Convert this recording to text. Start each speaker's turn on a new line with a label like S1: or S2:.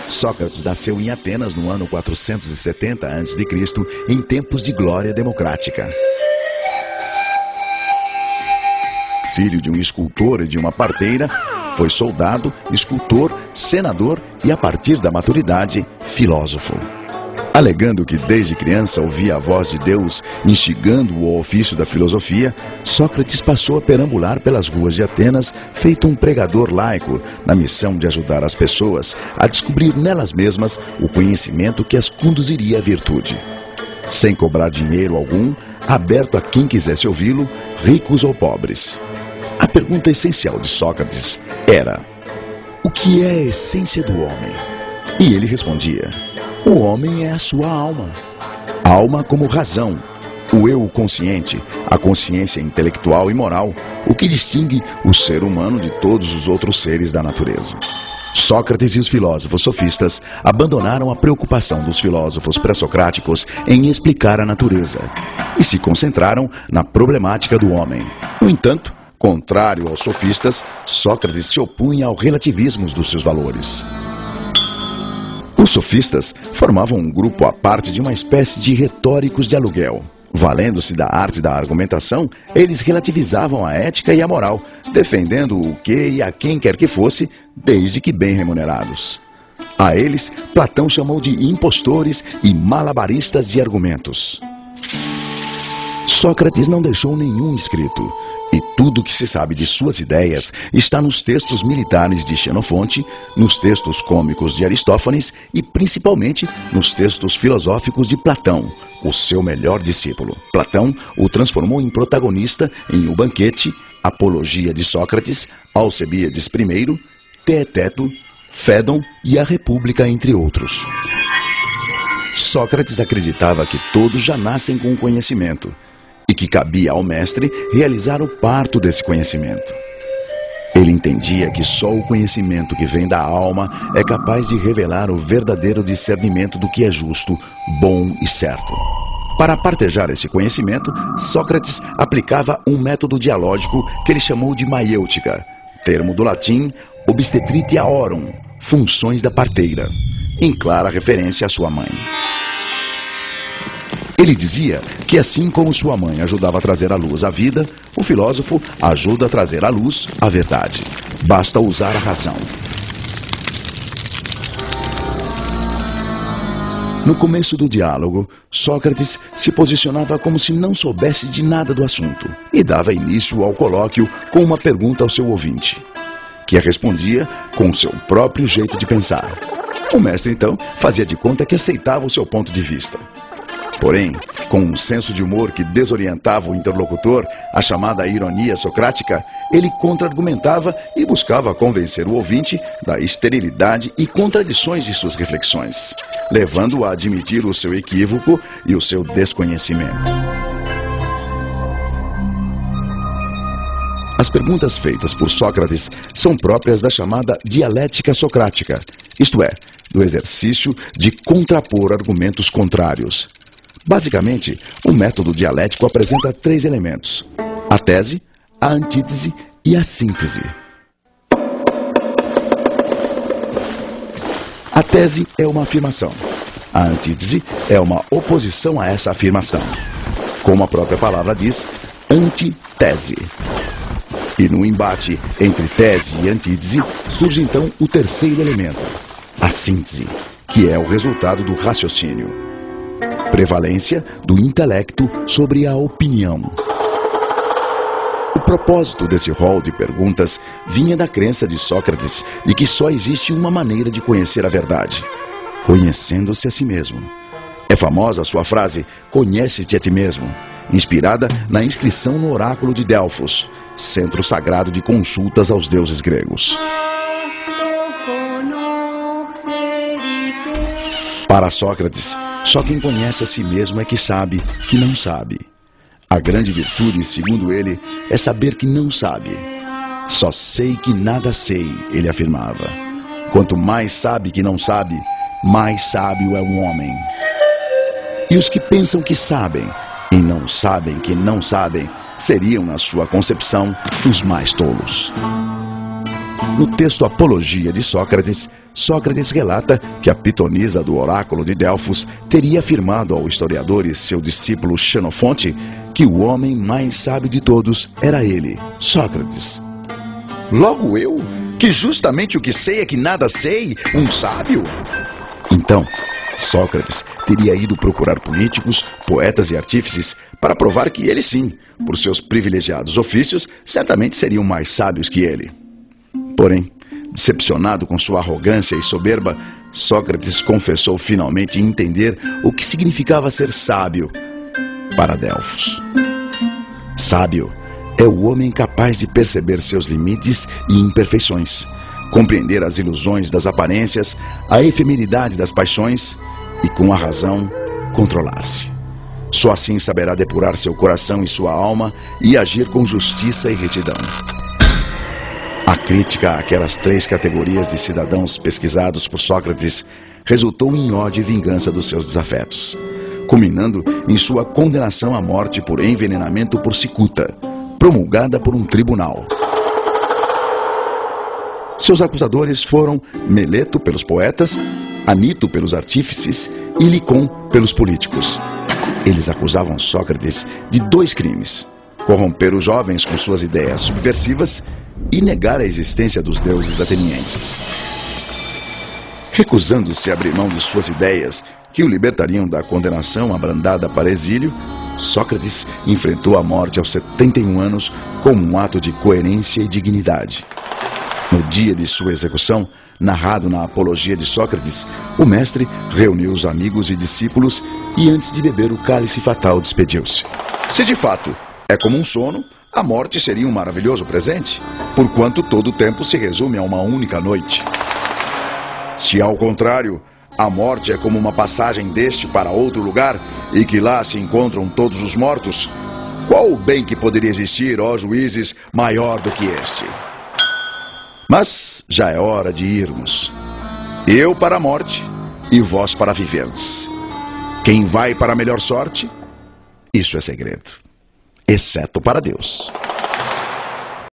S1: Sócrates nasceu em Atenas no ano 470 a.C., em tempos de glória democrática. Filho de um escultor e de uma parteira, foi soldado, escultor, senador e, a partir da maturidade, filósofo. Alegando que desde criança ouvia a voz de Deus instigando-o ao ofício da filosofia, Sócrates passou a perambular pelas ruas de Atenas, feito um pregador laico, na missão de ajudar as pessoas a descobrir nelas mesmas o conhecimento que as conduziria à virtude. Sem cobrar dinheiro algum, aberto a quem quisesse ouvi-lo, ricos ou pobres. A pergunta essencial de Sócrates era: o que é a essência do homem? E ele respondia: o homem é a sua alma. Alma como razão, o eu consciente, a consciência intelectual e moral, o que distingue o ser humano de todos os outros seres da natureza. Sócrates e os filósofos sofistas abandonaram a preocupação dos filósofos pré-socráticos em explicar a natureza e se concentraram na problemática do homem. No entanto, contrário aos sofistas, Sócrates se opunha ao relativismo dos seus valores. Os sofistas formavam um grupo à parte de uma espécie de retóricos de aluguel. Valendo-se da arte da argumentação, eles relativizavam a ética e a moral, defendendo o que e a quem quer que fosse, desde que bem remunerados. A eles, Platão chamou de impostores e malabaristas de argumentos. Sócrates não deixou nenhum escrito, e tudo o que se sabe de suas ideias está nos textos militares de Xenofonte, nos textos cômicos de Aristófanes e principalmente nos textos filosóficos de Platão, o seu melhor discípulo. Platão o transformou em protagonista em O Banquete, Apologia de Sócrates, Alcebíades I, Teeteto, Fédon e a República, entre outros. Sócrates acreditava que todos já nascem com o conhecimento e que cabia ao mestre realizar o parto desse conhecimento. Ele entendia que só o conhecimento que vem da alma é capaz de revelar o verdadeiro discernimento do que é justo, bom e certo. Para partejar esse conhecimento, Sócrates aplicava um método dialógico que ele chamou de maiêutica, termo do latim obstetritia horum, funções da parteira, em clara referência à sua mãe. Ele dizia que assim como sua mãe ajudava a trazer à luz a vida, o filósofo ajuda a trazer à luz a verdade. Basta usar a razão. No começo do diálogo, Sócrates se posicionava como se não soubesse de nada do assunto e dava início ao colóquio com uma pergunta ao seu ouvinte, que a respondia com seu próprio jeito de pensar. O mestre, então, fazia de conta que aceitava o seu ponto de vista. Porém, com um senso de humor que desorientava o interlocutor, a chamada ironia socrática, ele contra-argumentava e buscava convencer o ouvinte da esterilidade e contradições de suas reflexões, levando-o a admitir o seu equívoco e o seu desconhecimento. As perguntas feitas por Sócrates são próprias da chamada dialética socrática, isto é, do exercício de contrapor argumentos contrários. Basicamente, o método dialético apresenta 3 elementos: a tese, a antítese e a síntese. A tese é uma afirmação. A antítese é uma oposição a essa afirmação. Como a própria palavra diz, antitese. E no embate entre tese e antítese, surge então o terceiro elemento, a síntese, que é o resultado do raciocínio. Prevalência do intelecto sobre a opinião. O propósito desse rol de perguntas vinha da crença de Sócrates de que só existe uma maneira de conhecer a verdade: conhecendo-se a si mesmo. É famosa a sua frase, conhece-te a ti mesmo, inspirada na inscrição no oráculo de Delfos, centro sagrado de consultas aos deuses gregos. Para Sócrates, só quem conhece a si mesmo é que sabe que não sabe. A grande virtude, segundo ele, é saber que não sabe. Só sei que nada sei, ele afirmava. Quanto mais sabe que não sabe, mais sábio é um homem. E os que pensam que sabem e não sabem que não sabem, seriam, na sua concepção, os mais tolos. No texto Apologia de Sócrates, Sócrates relata que a pitonisa do oráculo de Delfos teria afirmado ao historiador e seu discípulo Xenofonte que o homem mais sábio de todos era ele, Sócrates. Logo eu, que justamente o que sei é que nada sei, um sábio? Então, Sócrates teria ido procurar políticos, poetas e artífices para provar que ele sim, por seus privilegiados ofícios, certamente seriam mais sábios que ele. Porém, decepcionado com sua arrogância e soberba, Sócrates confessou finalmente entender o que significava ser sábio para Delfos. Sábio é o homem capaz de perceber seus limites e imperfeições, compreender as ilusões das aparências, a efemeridade das paixões e, com a razão, controlar-se. Só assim saberá depurar seu coração e sua alma e agir com justiça e retidão. A crítica àquelas 3 categorias de cidadãos pesquisados por Sócrates resultou em ódio e vingança dos seus desafetos, culminando em sua condenação à morte por envenenamento por cicuta, promulgada por um tribunal. Seus acusadores foram Meleto pelos poetas, Anito pelos artífices e Licon pelos políticos. Eles acusavam Sócrates de 2 crimes: corromper os jovens com suas ideias subversivas e negar a existência dos deuses atenienses. Recusando-se a abrir mão de suas ideias, que o libertariam da condenação abrandada para exílio, Sócrates enfrentou a morte aos 71 anos como um ato de coerência e dignidade. No dia de sua execução, narrado na Apologia de Sócrates, o mestre reuniu os amigos e discípulos e, antes de beber o cálice fatal, despediu-se. Se de fato é como um sono, a morte seria um maravilhoso presente, porquanto todo o tempo se resume a uma única noite. Se, ao contrário, a morte é como uma passagem deste para outro lugar e que lá se encontram todos os mortos, qual o bem que poderia existir, ó juízes, maior do que este? Mas já é hora de irmos. Eu para a morte e vós para viverdes. Quem vai para a melhor sorte, isso é segredo, exceto para Deus.